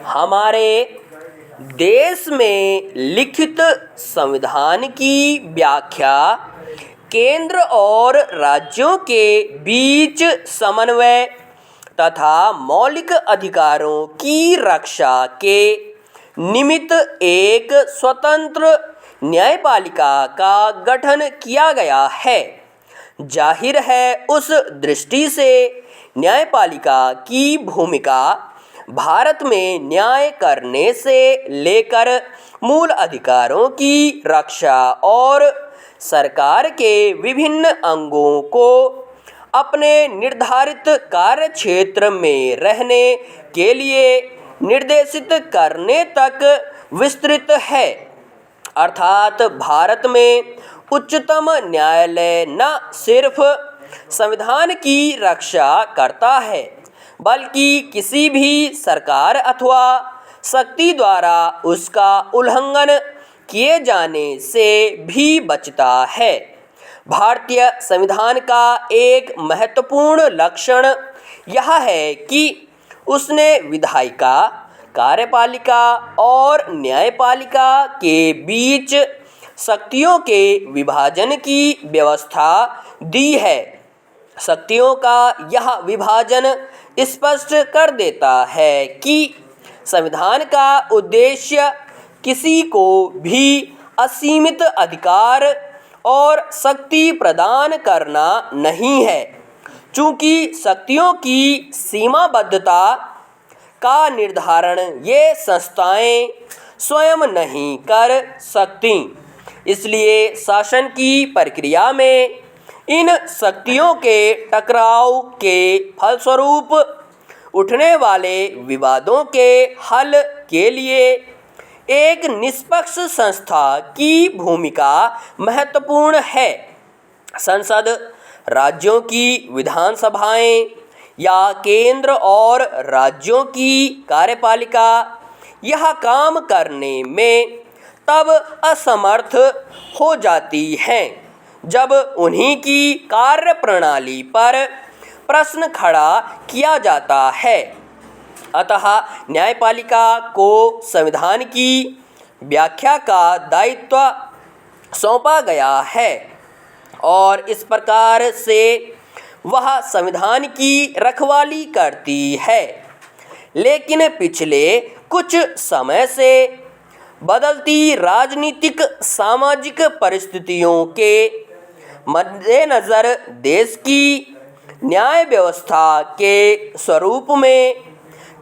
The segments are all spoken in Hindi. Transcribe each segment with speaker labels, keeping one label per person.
Speaker 1: हमारे देश में लिखित संविधान की व्याख्या केंद्र और राज्यों के बीच समन्वय तथा मौलिक अधिकारों की रक्षा के निमित्त एक स्वतंत्र न्यायपालिका का गठन किया गया है। जाहिर है, उस दृष्टि से न्यायपालिका की भूमिका भारत में न्याय करने से लेकर मूल अधिकारों की रक्षा और सरकार के विभिन्न अंगों को अपने निर्धारित कार्यक्षेत्र में रहने के लिए निर्देशित करने तक विस्तृत है। अर्थात भारत में उच्चतम न्यायालय न सिर्फ संविधान की रक्षा करता है, बल्कि किसी भी सरकार अथवा शक्ति द्वारा उसका उल्लंघन किए जाने से भी बचता है। भारतीय संविधान का एक महत्वपूर्ण लक्षण यह है कि उसने विधायिका, कार्यपालिका और न्यायपालिका के बीच शक्तियों के विभाजन की व्यवस्था दी है। शक्तियों का यह विभाजन स्पष्ट कर देता है कि संविधान का उद्देश्य किसी को भी असीमित अधिकार और शक्ति प्रदान करना नहीं है। चूँकि शक्तियों की सीमाबद्धता का निर्धारण ये संस्थाएं स्वयं नहीं कर सकती, इसलिए शासन की प्रक्रिया में इन शक्तियों के टकराव के फलस्वरूप उठने वाले विवादों के हल के लिए एक निष्पक्ष संस्था की भूमिका महत्वपूर्ण है। संसद, राज्यों की विधानसभाएं या केंद्र और राज्यों की कार्यपालिका यह काम करने में तब असमर्थ हो जाती हैं जब उन्हीं की कार्यप्रणाली पर प्रश्न खड़ा किया जाता है। अतः न्यायपालिका को संविधान की व्याख्या का दायित्व सौंपा गया है और इस प्रकार से वह संविधान की रखवाली करती है। लेकिन पिछले कुछ समय से बदलती राजनीतिक सामाजिक परिस्थितियों के मद्देनज़र देश की न्याय व्यवस्था के स्वरूप में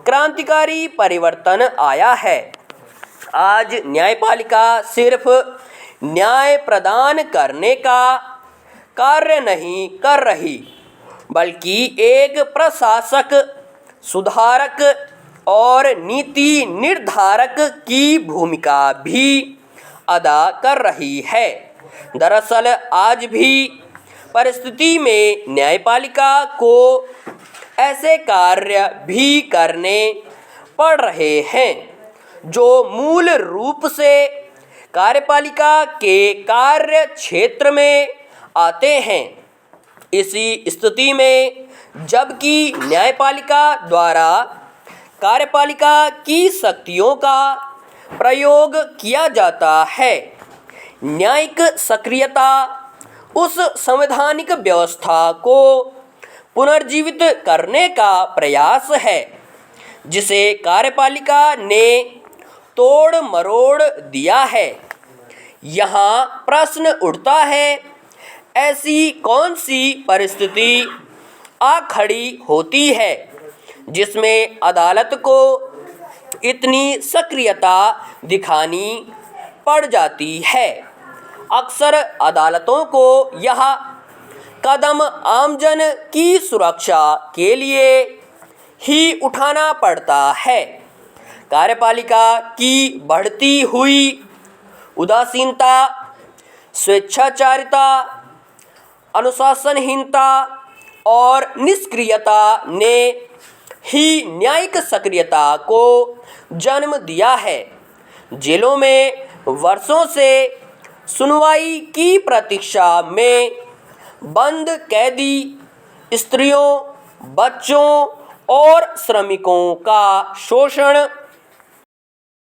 Speaker 1: क्रांतिकारी परिवर्तन आया है। आज न्यायपालिका सिर्फ न्याय प्रदान करने का कार्य नहीं कर रही, बल्कि एक प्रशासक, सुधारक और नीति निर्धारक की भूमिका भी अदा कर रही है। दरअसल आज भी परिस्थिति में न्यायपालिका को ऐसे कार्य भी करने पड़ रहे हैं जो मूल रूप से कार्यपालिका के कार्य क्षेत्र में आते हैं। इसी स्थिति में जबकि न्यायपालिका द्वारा कार्यपालिका की शक्तियों का प्रयोग किया जाता है, न्यायिक सक्रियता उस संवैधानिक व्यवस्था को पुनर्जीवित करने का प्रयास है जिसे कार्यपालिका ने तोड़ मरोड़ दिया है। यहाँ प्रश्न उठता है, ऐसी कौन सी परिस्थिति आ खड़ी होती है जिसमें अदालत को इतनी सक्रियता दिखानी पड़ जाती है। अक्सर अदालतों को यह कदम आमजन की सुरक्षा के लिए ही उठाना पड़ता है। कार्यपालिका की बढ़ती हुई उदासीनता, स्वेच्छाचारिता, अनुशासनहीनता और निष्क्रियता ने ही न्यायिक सक्रियता को जन्म दिया है। जेलों में वर्षों से सुनवाई की प्रतीक्षा में बंद कैदी, स्त्रियों, बच्चों और श्रमिकों का शोषण